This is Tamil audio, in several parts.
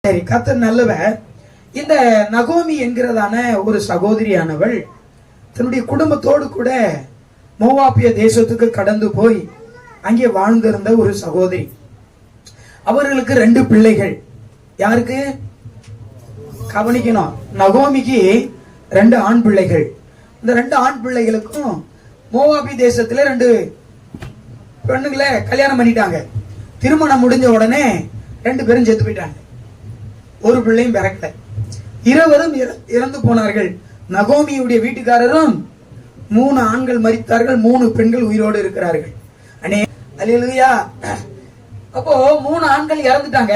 சரி, கர்த்தர் நல்லவர். இந்த நகோமி என்கிறதான ஒரு சகோதரியானவள் தன்னுடைய குடும்பத்தோடு கூட மோவாபிய தேசத்துக்கு கடந்து போய் அங்கே வாழ்ந்திருந்த ஒரு சகோதரி. அவர்களுக்கு 2 பிள்ளைகள். யாருக்கு கவனிக்கணும்? நகோமிக்கு 2 ஆண் பிள்ளைகள். இந்த 2 ஆண் பிள்ளைகளுக்கும் மோவாபி தேசத்துல 2 பெண்ணுங்களை கல்யாணம் பண்ணிட்டாங்க. திருமணம் முடிஞ்ச உடனே 2 பேரும் செத்து போயிட்டாங்க. ஒரு பிள்ளையும் பிறக்கல. 20 இறந்து போனார்கள். நகோமியுடைய வீட்டுக்காரரும் 3 ஆண்கள் மரித்தார்கள், 3 பெண்கள் உயிரோடு இருக்கிறார்கள். அல்லேலூயா. அப்போ 3 ஆண்கள் இறந்துட்டாங்க,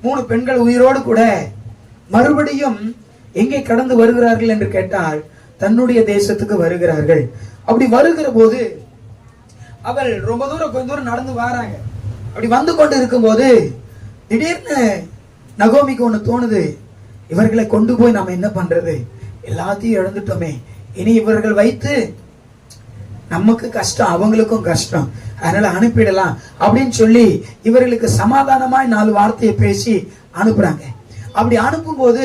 3 பெண்கள் உயிரோடு கூட மறுபடியும் எங்கே கடந்து வருகிறார்கள் என்று கேட்டால் தன்னுடைய தேசத்துக்கு வருகிறார்கள். அப்படி வருகிற போது அவள் ரொம்ப தூரம் கொஞ்ச தூரம் நடந்து வராங்க. அப்படி வந்து கொண்டு இருக்கும் போது திடீர்னு நகோமிக்கு ஒண்ணு தோணுது, இவர்களை கொண்டு போய் நாம என்ன பண்றது? எல்லாத்தையும் இழந்துட்டோமே, இனி இவர்கள் வைத்து நமக்கு கஷ்டம், அவங்களுக்கும் கஷ்டம், அதனால அனுப்பிடலாம் அப்படின்னு சொல்லி இவர்களுக்கு சமாதானமாய் 4 வார்த்தையை பேசி அனுப்புறாங்க. அப்படி அனுப்பும் போது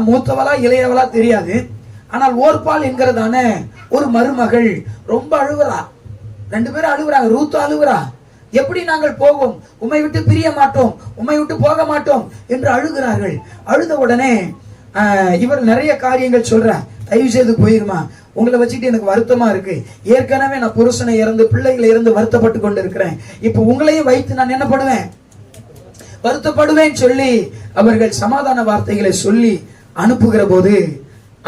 மூத்தவளா இளையவளா தெரியாது, ஆனால் ஓர்பால் என்கிறதான ஒரு மருமகள் ரொம்ப அழுவுறா. 2 பேரும் அழுகுறாங்க. ரூத்து அழுகுறா. எப்படி நாங்கள் போவோம்? உம்மை விட்டு பிரிய மாட்டோம், உம்மை விட்டு போக மாட்டோம் என்று அழுகிறார்கள். அழுத உடனே இவர் நிறைய காரியங்கள் சொல்ற, தயவு செய்து போயிருமா, உங்களை வச்சுட்டு எனக்கு வருத்தமா இருக்கு. ஏற்கனவே நான் புருஷனை இறந்து பிள்ளைகளை இறந்து வருத்தப்பட்டு கொண்டு இருக்கிறேன். இப்ப உங்களையும் வைத்து நான் என்ன பண்ணுவேன்? வருத்தப்படுவேன் சொல்லி அவர்கள் சமாதான வார்த்தைகளை சொல்லி அனுப்புகிற போது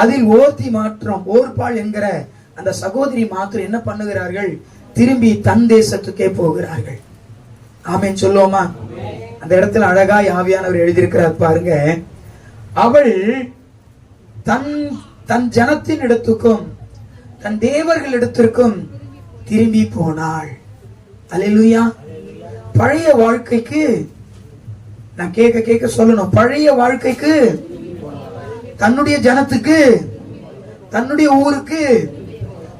அதில் ஓர்பாள் என்கிற அந்த சகோதரி மாத்திரம் என்ன பண்ணுகிறார்கள்? திரும்பி தன் தேசத்துக்கே போகிறார்கள். ஆமென் சொல்லுவோமா? அந்த இடத்துல அழகாய் ஆவியானவர் எழுதியிருக்கிறார் பாருங்க. அவள் தன் ஜனத்தின் இடத்துக்கும் தன் தேவர்கள் இடத்திற்கும் திரும்பி போனாள். அல்லேலூயா. பழைய வாழ்க்கைக்கு நான் கேட்க சொல்லணும். பழைய வாழ்க்கைக்கு, தன்னுடைய ஜனத்துக்கு, தன்னுடைய ஊருக்கு,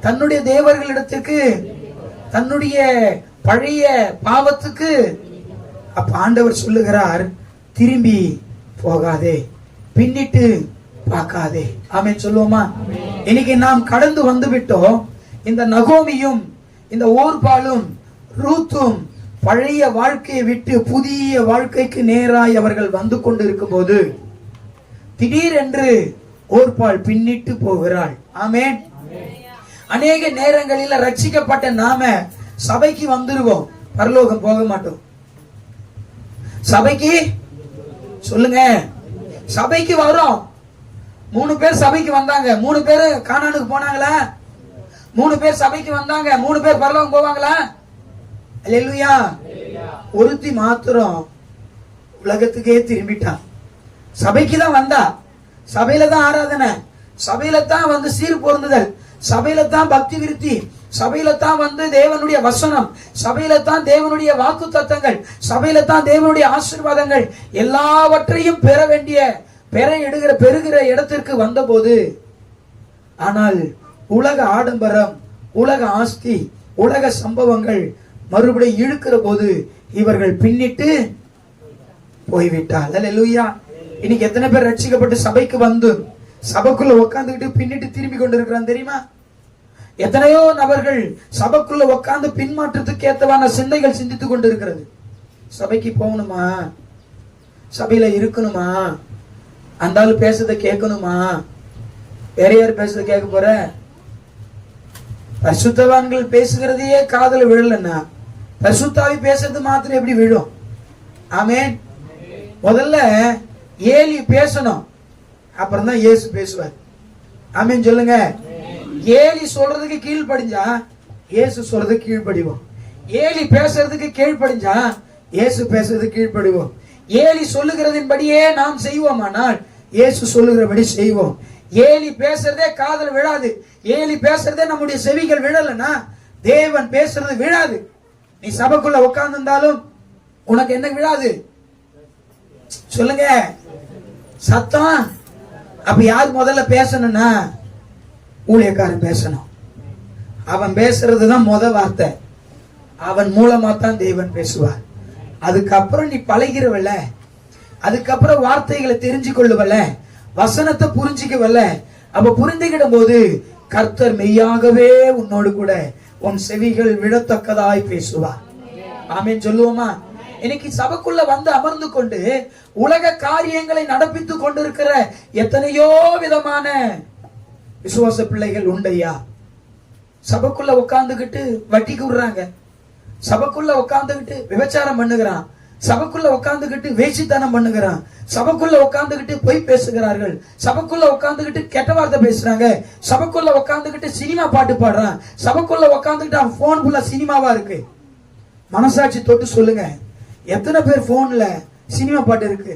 தன்னுடைய தேவர்களிடத்திற்கு, தன்னுடைய பழைய பாவத்துக்கு. அப்ப ஆண்டவர் சொல்லுகிறார், திரும்பி போகாதே, பின்னிட்டு பார்க்காதே. ஆமென் சொல்லுவோமா? இன்னைக்கு நாம் கடந்து வந்து விட்டோம். இந்த நகோமியும் இந்த ஓர்பாலும் ரூத்தும் பழைய வாழ்க்கையை விட்டு புதிய வாழ்க்கைக்கு நேராய் அவர்கள் வந்து கொண்டு இருக்கும் போது திடீரென்று ஓர்பால் பின்னிட்டு போகிறாள். ஆமென். அநேக நேரங்களில் ரட்சிக்கப்பட்ட நாம சபைக்கு வந்துருவோம், பரலோகம் போக மாட்டோம். சபைக்கு சொல்லுங்க, சபைக்கு வரோம். 3 பேர் சபைக்கு வந்தாங்க, 3 பேர் கானானுக்கு போனாங்களா? 3 பேர் சபைக்கு வந்தாங்க, 3 பேர் பரலோகம் போவாங்களா? அல்லேலூயா. ஒருத்தி மாத்திரம் உலகத்துக்கே திரும்பிட்டான். சபைக்கு தான் வந்தா, சபையில தான் ஆராதனை, சபையில தான் வந்து சீர் பொருந்துதல், சபையில தான் பக்தி விருத்தி, சபையில தான் வந்து தேவனுடைய வசனம், சபையில தான் தேவனுடைய வாக்கு தத்தங்கள், சபையில தான் தேவனுடைய ஆசீர்வாதங்கள், எல்லாவற்றையும் பெறுகிற இடத்திற்கு வந்தபோது, ஆனால் உலக ஆடம்பரம், உலக ஆஸ்தி, உலக சம்பவங்கள் மறுபடியும் இழுக்கிற போது இவர்கள் பின்னிட்டு போய்விட்டார். அல்லேலூயா. இன்னைக்கு எத்தனை பேர் ரட்சிக்கப்பட்டு சபைக்கு வந்து சபைக்குள்ள உட்கார்ந்துக்கிட்டு பின்னிட்டு திரும்பி கொண்டிருக்கிறான் தெரியுமா? எத்தனையோ நபர்கள் சபைக்குள்ள உட்கார்ந்து பின்மாற்றத்துக்கு ஏற்றவான சிந்தைகள் சிந்தித்துக் கொண்டிருக்கிறது. சபைக்கு போகணுமா, சபையில இருக்கணுமா, அந்த ஆளு பேசுறத கேட்கணுமா, வேற யார் பேசுறத கேட்க போற? பரிசுத்தவான்கள் பேசுகிறதையே காதல விழலன்னா பரிசுத்தாவி பேசுறது மாத்திரம் எப்படி விழும்? ஆமென். முதல்ல ஏலி பேசணும், அப்புறம் தான் இயேசு பேசுவார். ஆமென் சொல்லுங்க. ஏலி சொல்றதுக்கு கீழ்ப்படிஞ்சா இயேசு சொல்றதுக்கு கீழ்ப்படிவோம். ஏலி பேசுறதுக்கு கீழ்ப்படிஞ்சா இயேசு பேசுறதுக்கு கீழ்ப்படிவோம். ஏலி சொல்லுகிறதின்படியே நாம் செய்வோமானால் இயேசு சொல்லுகிறபடி செய்வோம். ஏலி பேசுறதே காதல் விழாது, ஏலி பேசுறதே நம்முடைய செவிகள் விழலன்னா தேவன் பேசுறது விழாது. நீ சபைக்குள்ள உட்கார்ந்து இருந்தாலும் உனக்கு என்ன விழாது? சொல்லுங்க, சத்தம். அப்ப யார் முதல்ல பேசணும்னா ஊழியக்காரன் பேசணும். அவன் பேசுறதுதான் வார்த்தை. அவன் மூலமா தான் தேவன் பேசுவார். அதுக்கப்புறம் நீ பழகிறவல்ல, அதுக்கப்புறம் வார்த்தைகளை தெரிஞ்சு கொள்ளுவல்ல, வசனத்தை புரிஞ்சுக்கவல்ல. அப்ப புரிந்துகிடும் போது கர்த்தர் மெய்யாகவே உன்னோடு கூட உன் செவிகள் விழத்தக்கதாய் பேசுவார். ஆமென் சொல்லுவோமா? இன்னைக்கு சபைக்குள்ள வந்து அமர்ந்து கொண்டு உலக காரியங்களை நடப்பித்துக் கொண்டிருக்கிற எத்தனையோ விதமான விசுவாச பிள்ளைகள் உண்டையா. சபைக்குள்ள உட்கார்ந்துகிட்டு வட்டிக்கு விடுறாங்க, சபைக்குள்ள உட்கார்ந்துகிட்டு விபச்சாரம் பண்ணுகிறான், சபைக்குள்ள உட்கார்ந்துகிட்டு வேசித்தனம் பண்ணுகிறான், சபைக்குள்ள உட்கார்ந்துகிட்டு பொய் பேசுகிறார்கள், சபைக்குள்ள உட்கார்ந்துகிட்டு கெட்ட வார்த்தை பேசுறாங்க, சபைக்குள்ள உட்கார்ந்துகிட்டு சினிமா பாட்டு பாடுறான், சபைக்குள்ள உட்கார்ந்துகிட்டு அவன் போன் ஃபுல்லா சினிமாவா இருக்கு. மனசாட்சி தொட்டு சொல்லுங்க, எத்தனை பேர் போன்ல சினிமா பாட்டு இருக்கு?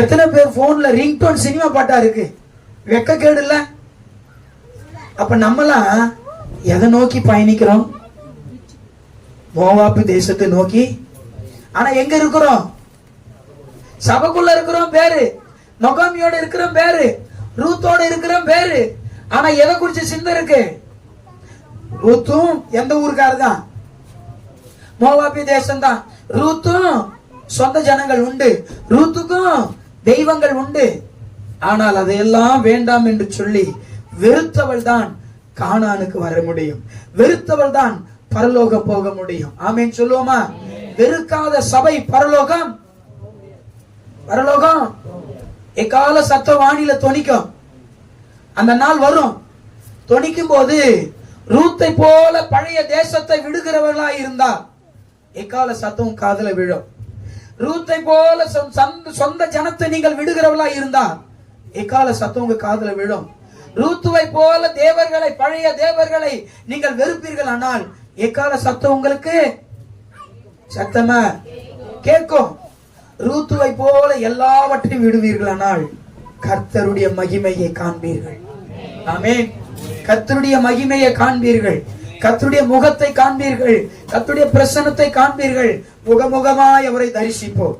எத்தனை பேர் போன்ல ரிங்டோன் சினிமா பாட்டா இருக்கு? வெக்க கேடு இல்ல? அப்ப நம்மலாம் எதை நோக்கி பயணிக்கிறோம்? மோவாபு தேசத்தை நோக்கி. ஆனா எங்க இருக்கிறோம்? சபைக்குள்ள இருக்கிறோம் பேரு, நொகாமியோட இருக்கிறோம் பேரு, ரூத்தோட இருக்கிறோம் பேரு. ஆனா எதை குறிச்சு சிந்தை இருக்கு? ரூத்தும் எந்த ஊருக்காரர் தான்? மோவாபி தேசம் தான். ரூத்தும் சொந்த ஜனங்கள் உண்டு, ரூத்துக்கும் தெய்வங்கள் உண்டு. ஆனால் அதையெல்லாம் வேண்டாம் என்று சொல்லி வெறுத்தவள் தான் கானானுக்கு வர முடியும், வெறுத்தவள் தான் பரலோகம் போக முடியும். ஆமென் சொல்லுவோமா? வெறுக்காத சபை பரலோகம், பரலோகம் எக்கால சத்த வாணியில தொனிக்கும். அந்த நாள் வரும். தொனிக்கும் போது ரூத்தை போல பழைய தேசத்தை விடுகிறவர்களா இருந்தா எக்கால சத்தம் காதல விழும். ரூத்தை போல சொந்த ஜனத்தை நீங்கள் விடுகிறவர்களா இருந்தா எக்கால சத்தம் உங்க காதல விழும். ரூத்துவை போல தேவர்களை, பழைய தேவர்களை நீங்கள் வெறுப்பீர்கள், ஆனால் எக்கால சத்தம் உங்களுக்கு சத்தமா கேட்கும். ரூத்துவை போல எல்லாவற்றையும் விடுவீர்கள், ஆனால் கர்த்தருடைய மகிமையை காண்பீர்கள். ஆமென். கர்த்தருடைய மகிமையை காண்பீர்கள், கர்த்தருடைய முகத்தை காண்பீர்கள், கர்த்தருடைய பிரசன்னத்தை காண்பீர்கள். முகமுகமாய் அவரை தரிசிப்போம்.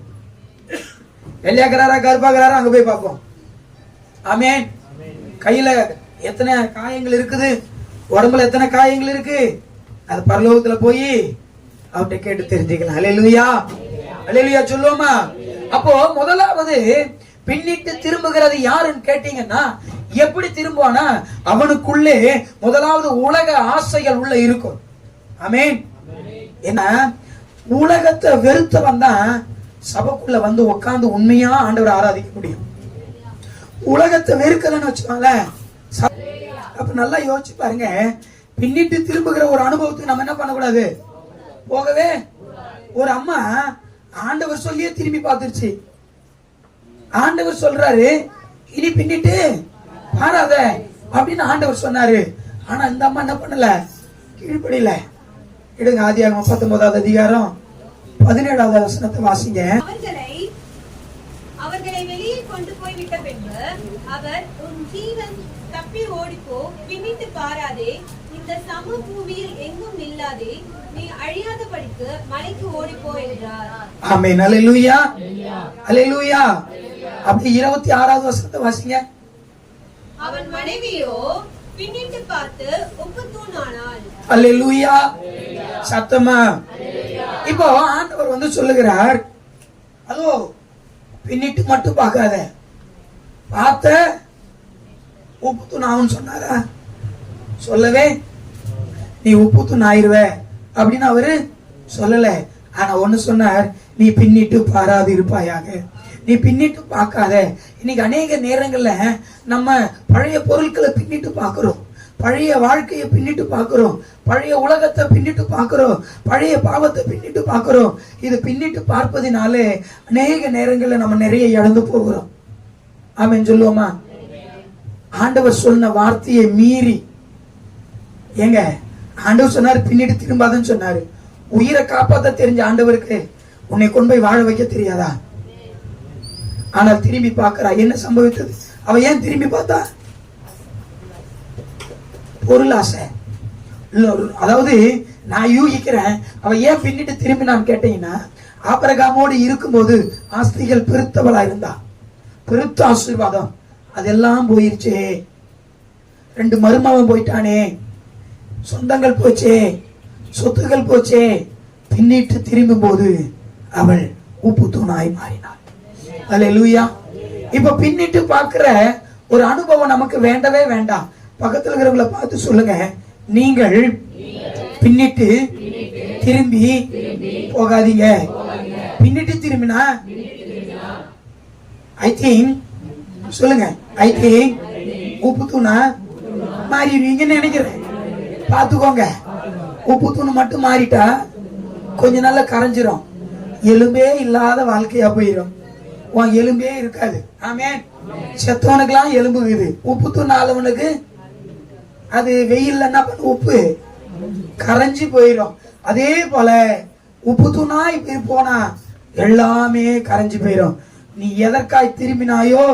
எல்லையாகிறாரா கர்ப்பாகிறாரா அங்க போய் பார்ப்போம். ஆமென். கையில எத்தனை காயங்கள் இருக்குது, உடம்புல எத்தனை காயங்கள் இருக்கு, அது பரலோகத்துல போய் அவர்கிட்ட கேட்டு தெரிஞ்சுக்கலாம். அல்லேலூயா, அல்லேலூயா சொல்லுவோமா? அப்போ முதலாவது பின்னிட்டு திரும்புகிறது யாருன்னு கேட்டீங்கன்னா, எப்படி திரும்புவானா, அவனுக்குள்ளே முதலாவது உலக ஆசைகள் உள்ள இருக்கும். ஆமென். ஏன்னா உலகத்தை வெறுத்தவன் தான் சபைக்குள்ள வந்து உட்கார்ந்து உண்மையா ஆண்டவரை ஆராதிக்க முடியும். உலகத்தை வெறுக்கலன்னு வச்சுக்கோங்களேன். அப்ப நல்லா யோசிச்சு பாருங்க, பின்னிட்டு திரும்புகிற ஒரு அனுபவத்துக்கு நம்ம என்ன பண்ணக்கூடாது? போகவே. ஒரு அம்மா ஆண்டவர் சொல்லியே திரும்பி பார்த்துருச்சு. ஆண்டவர் சொல்றாரு இனி பின்னிட்டு பாராத அப்படின்னு ஆண்டவர் சொன்னாரு. ஆனா இந்த அம்மா என்ன பண்ணல? கீழ்ப்படியில. எடுங்க ஆதியாகமம் 19வது அதிகாரம் 17வது வசனத்தை வாசிங்க. அவர்களை வெளியே கொண்டு போய் விட்ட பின்பு அவர், உன் ஜீவன் தப்பி ஓடிப்போ, பின்னிட்டு பாராதே, இந்த சமபூமியில் எங்கும் இல்லாதே, நீ அழியாதபடிக்கு மலைக்கு ஓடிப்போ என்றார். ஆமென். அல்லேலூயா, அல்லேலூயா. அப்படி 26வது வசனத்தை வாசிங்க. அவன் மனைவியோ பின்னிட்டு பார்த்து உப்பு தூணானாள். அல்லேலூயா, சத்தமா. இப்போ ஆண்டவர் வந்து சொல்லுகிறார், அதோ பின்னிட்டு மட்டும் பார்க்காத, பார்த்த உப்பு தூண் ஆகும்னு சொன்னாரா? சொல்லவே. நீ உப்பு தூண் ஆயிருவ அப்படின்னு அவரு சொல்லல. ஆனா ஒண்ணு சொன்னார், நீ பின்னிட்டு பாராது இருப்பாயாக, நீ பின்னிட்டு பார்க்காத. இன்னைக்கு அநேக நேரங்கள்ல நம்ம பழைய பொருட்களை பின்னிட்டு பார்க்கிறோம், பழைய வாழ்க்கையை பின்னிட்டு பார்க்கிறோம், பழைய உலகத்தை பின்னிட்டு பார்க்கிறோம், பழைய பாவத்தை பின்னிட்டு பார்க்கிறோம். இது பின்னிட்டு பார்ப்பதினாலே அநேக நேரங்கள்ல நம்ம நிறைய இழந்து போகிறோம். ஆமென் சொல்லுவோமா? ஆண்டவர் சொன்ன வார்த்தையை மீறி, ஏங்க ஆண்டவர் சொன்னாரு பின்னிட்டு திரும்பாதுன்னு சொன்னாரு. உயிரை காப்பாற்ற தெரிஞ்ச ஆண்டவருக்கு உன்னை கொண்டு போய் வாழ வைக்க தெரியாதா? ஆனால் திரும்பி பார்க்கிறா. என்ன சம்பவித்தது? அவ ஏன் திரும்பி பார்த்தா? பொருள் ஆசை. அதாவது நான் யூகிக்கிறேன், அவ ஏன் பின்னிட்டு திரும்பி நான் கேட்டீங்கன்னா, ஆபிரகாமோடு இருக்கும்போது ஆஸ்திகள் பெருத்தவளா இருந்தா, பெருத்த ஆசீர்வாதம் அதெல்லாம் போயிருச்சே. 2 மருமகன் போயிட்டானே, சொந்தங்கள் போச்சே, சொத்துகள் போச்சே. பின்னிட்டு திரும்பும் போது அவள் உப்பு தூணாய் மாறினார். அல்லேலூயா. இப்ப பின்னிட்டு பார்க்கிற ஒரு அனுபவம் நமக்கு வேண்டவே வேண்டாம். பக்கத்துல இருக்கிறவங்கள பார்த்து சொல்லுங்க, நீங்கள் பின்னிட்டு திரும்பி போகாதீங்க. பின்னிட்டு திரும்பினா ஐ திங்க் சொல்லுங்க, ஐ திங்க் உப்பு தூணா மாறிடுவீங்கன்னு நினைக்கிறேன். பார்த்துக்கோங்க, உப்பு தூண் மட்டும் மாறிட்டா கொஞ்ச நாள்ல கரைஞ்சிரும். எலும்பே இல்லாத வாழ்க்கையா போயிடும். உன் எலும்பே இருக்காது. ஆமென். செத்தவனுக்கெல்லாம் எலும்பு இருக்குது. உப்பு தூண் ஆளவனுக்கு அது வெயில்ல என்ன பண்ண, உப்பு கரைஞ்சி போயிடும். அதே போல உப்பு தூணா இப்படி போனா எல்லாமே கரைஞ்சு போயிடும். நீ எதற்காய் திரும்பினாயோ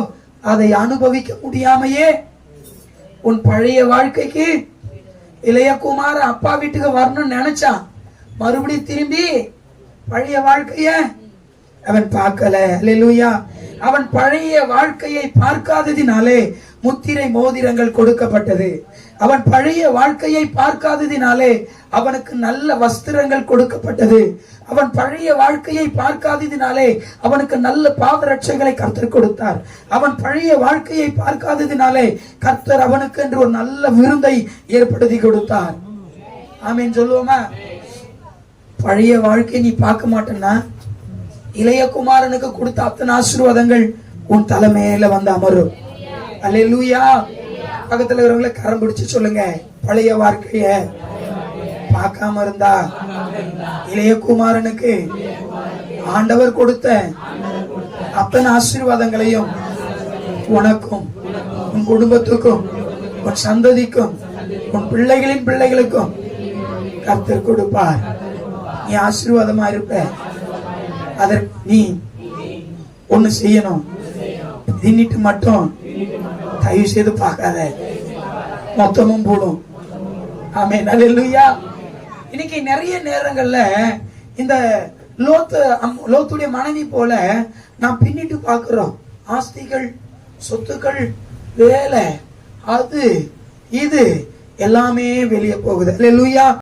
அதை அனுபவிக்க முடியாமையே உன் பழைய வாழ்க்கைக்கு இளையகுமார அப்பா வீட்டுக்கு வரணும்னு நினைச்சான். மறுபடியும் திரும்பி பழைய வாழ்க்கைய அவன் பார்க்கல. அல்லேலூயா. அவன் பழைய வாழ்க்கையை பார்க்காததினாலே முத்திரை மோதிரங்கள் கொடுக்கப்பட்டது. அவன் பழைய வாழ்க்கையை பார்க்காததினாலே அவனுக்கு நல்ல வஸ்திரங்கள் கொடுக்கப்பட்டது. அவன் பழைய வாழ்க்கையை பார்க்காததினாலே அவனுக்கு நல்ல பாதரட்சைகளை கர்த்தர் கொடுத்தார். அவன் பழைய வாழ்க்கையை பார்க்காததினாலே கர்த்தர் அவனுக்கு என்று ஒரு நல்ல விருந்தை ஏற்படுத்தி கொடுத்தார். ஆமென் சொல்லுவோமா? பழைய வாழ்க்கையை நீ பார்க்க மாட்டேன்னா இளைய குமாரனுக்கு கொடுத்த அத்தனை ஆசீர்வாதங்கள் உன் தலைமையில வந்து அமரும். அல்லேலூயா. பக்கத்துல இருக்கிறவங்கள கரம் பிடிச்சு சொல்லுங்க, பழைய வாழ்க்கைய பார்க்காம இருந்தா இளைய குமாரனுக்கு ஆண்டவர் கொடுத்த அத்தனை ஆசீர்வாதங்களையும் உனக்கும் உன் குடும்பத்துக்கும் உன் சந்ததிக்கும் உன் பிள்ளைகளின் பிள்ளைகளுக்கும் கர்த்தர் கொடுப்பார். நீ ஆசீர்வாதமா இருப்ப. அதற்கு நீ ஒண்ணு செய்யணும். தின்னிட்டு மட்டும் தயவு செய்து பார்க்காத, மொத்தமும் போடும். ஆமென். அல்லேலூயா. இன்னைக்கு நிறைய நேரங்கள்ல இந்த லோத்துடைய மனைவி போல நாம் பின்னிட்டு பார்க்கிறோம். ஆஸ்திகள், சொத்துக்கள், வேலை, அது இது எல்லாமே வெளியே போகுது. அல்லேலூயா.